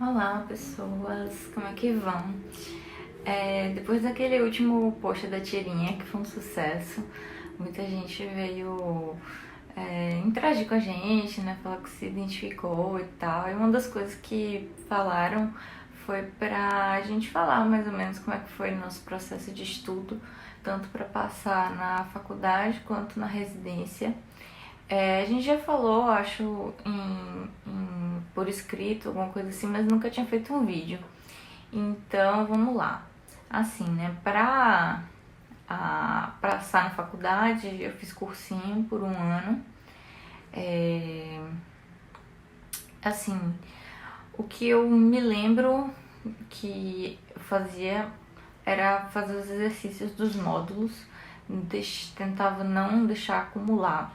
Olá pessoas, como é que vão? Depois daquele último post da tirinha, que foi um sucesso, muita gente veio interagir com a gente, né? Falar que se identificou e tal. E uma das coisas que falaram foi pra gente falar mais ou menos como é que foi o nosso processo de estudo, tanto para passar na faculdade quanto na residência. A gente já falou, acho, por escrito, alguma coisa assim, mas nunca tinha feito um vídeo. Então, vamos lá. Assim, né, pra passar na faculdade, eu fiz cursinho por um ano. Assim, o que eu me lembro que eu fazia era fazer os exercícios dos módulos, tentava não deixar acumular.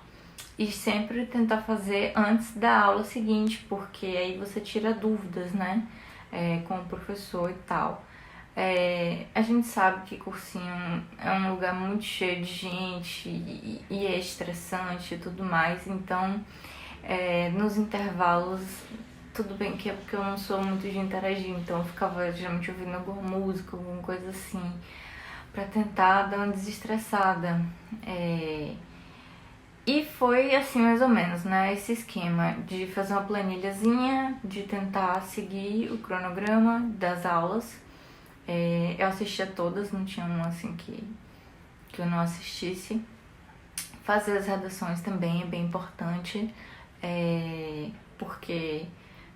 E sempre tentar fazer antes da aula seguinte, porque aí você tira dúvidas, né? Com o professor e tal. A gente sabe que cursinho é um lugar muito cheio de gente e é estressante e tudo mais, então nos intervalos, tudo bem que é porque eu não sou muito de interagir, então eu ficava geralmente ouvindo alguma música, alguma coisa assim, pra tentar dar uma desestressada. E foi assim mais ou menos, né? Esse esquema de fazer uma planilhazinha, de tentar seguir o cronograma das aulas. Eu assistia todas, não tinha uma assim que eu não assistisse. Fazer as redações também é bem importante, porque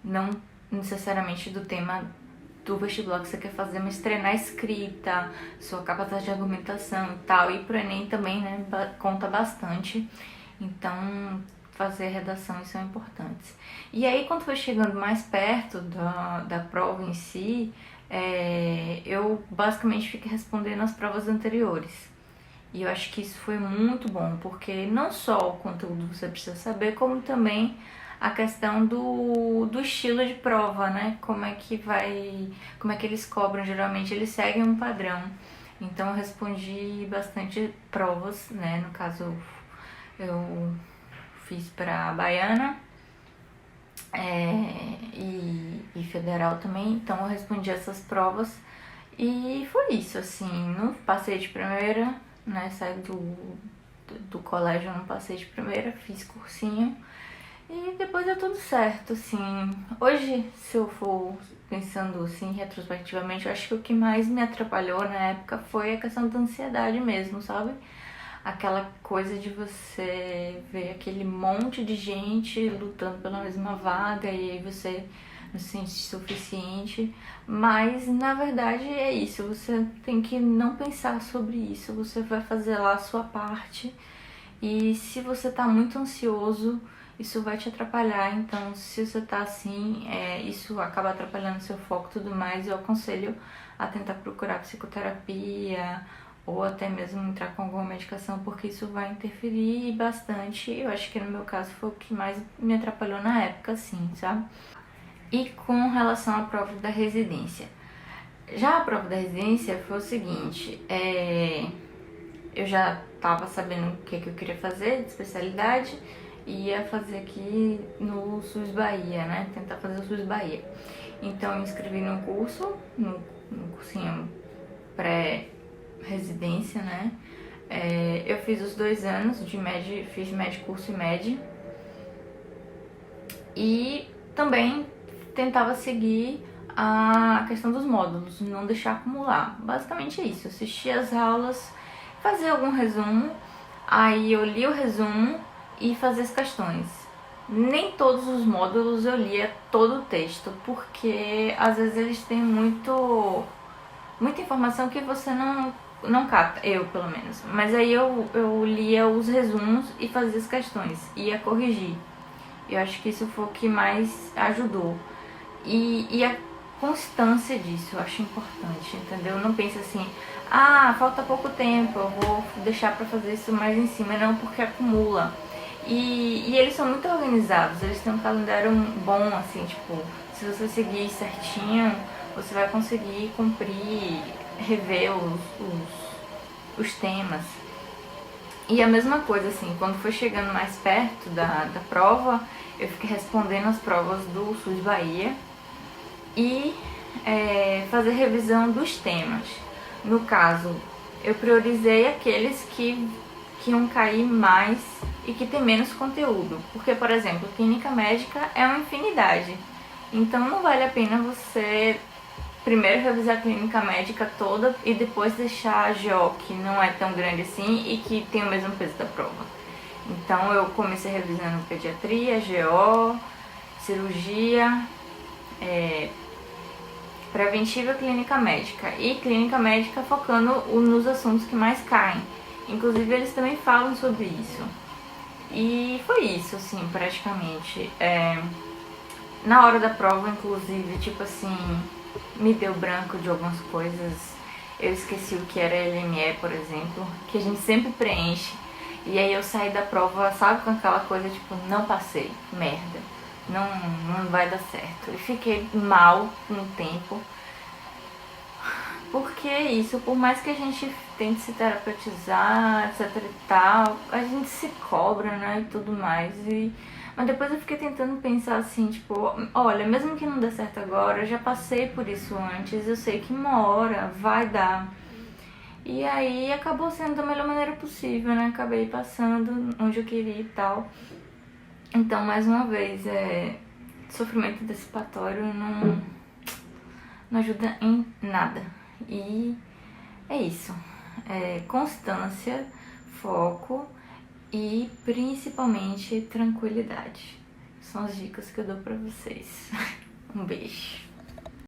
não necessariamente do tema do vestibular que você quer fazer, mas treinar a escrita, sua capacidade de argumentação e tal. E pro Enem também, né, conta bastante. Então, fazer redação, isso é importante. E aí, quando foi chegando mais perto da prova em si, eu basicamente fiquei respondendo as provas anteriores. E eu acho que isso foi muito bom, porque não só o conteúdo você precisa saber, como também a questão do estilo de prova, né? Como é que eles cobram, geralmente eles seguem um padrão. Então eu respondi bastante provas, né? No caso, eu fiz para Baiana e Federal também, então eu respondi essas provas e foi isso, assim, não passei de primeira, né, saí do colégio, não passei de primeira, fiz cursinho e depois deu tudo certo, assim. Hoje, se eu for pensando assim, retrospectivamente, eu acho que o que mais me atrapalhou na época foi a questão da ansiedade mesmo, sabe? Aquela coisa de você ver aquele monte de gente lutando pela mesma vaga e aí você não se sente suficiente, mas na verdade é isso, você tem que não pensar sobre isso, você vai fazer lá a sua parte e se você tá muito ansioso, isso vai te atrapalhar, então se você tá assim, isso acaba atrapalhando seu foco e tudo mais, eu aconselho a tentar procurar psicoterapia ou até mesmo entrar com alguma medicação, porque isso vai interferir bastante. Eu acho que no meu caso foi o que mais me atrapalhou na época, assim, sabe? E com relação à prova da residência. Já a prova da residência foi o seguinte, eu já estava sabendo o que eu queria fazer de especialidade e ia fazer aqui no SUS Bahia, né? Tentar fazer o SUS Bahia. Então eu me inscrevi num curso, no cursinho pré-residência, né? Eu fiz os 2 anos de MED, fiz MED curso e MED. E também tentava seguir a questão dos módulos, não deixar acumular. Basicamente é isso, assistia as aulas, fazia algum resumo, aí eu lia o resumo e fazia as questões. Nem todos os módulos eu lia todo o texto, porque às vezes eles têm muita informação que você não capta, eu pelo menos. Mas aí eu lia os resumos e fazia as questões, ia corrigir. Eu acho que isso foi o que mais ajudou. E a constância disso eu acho importante, entendeu? Não pense assim, falta pouco tempo, eu vou deixar pra fazer isso mais em cima. Não, porque acumula. E eles são muito organizados, eles têm um calendário bom, assim, tipo, se você seguir certinho, você vai conseguir cumprir, rever os temas. E a mesma coisa, assim, quando foi chegando mais perto da prova, eu fiquei respondendo as provas do SUS Bahia. e fazer revisão dos temas. No caso, eu priorizei aqueles que iam cair mais e que tem menos conteúdo, porque, por exemplo, clínica médica é uma infinidade, então não vale a pena você primeiro revisar a clínica médica toda e depois deixar a GO, que não é tão grande assim e que tem o mesmo peso da prova. Então eu comecei revisando pediatria, GO, cirurgia, preventiva, clínica médica. E clínica médica focando nos assuntos que mais caem. Inclusive eles também falam sobre isso. E foi isso, assim, praticamente. Na hora da prova, inclusive, tipo assim, me deu branco de algumas coisas. Eu esqueci o que era LME, por exemplo, que a gente sempre preenche. E aí eu saí da prova, sabe, com aquela coisa tipo, não passei, merda, não vai dar certo. E fiquei mal um tempo. Porque isso, por mais que a gente tente se terapeutizar, etc e tal, a gente se cobra, né, e tudo mais. Mas depois eu fiquei tentando pensar assim, tipo, olha, mesmo que não dê certo agora, eu já passei por isso antes, eu sei que uma hora vai dar. E aí acabou sendo da melhor maneira possível, né? Acabei passando onde eu queria e tal. Então, mais uma vez, sofrimento antecipatório não ajuda em nada. E é isso. Constância, foco e principalmente tranquilidade. São as dicas que eu dou pra vocês. Um beijo.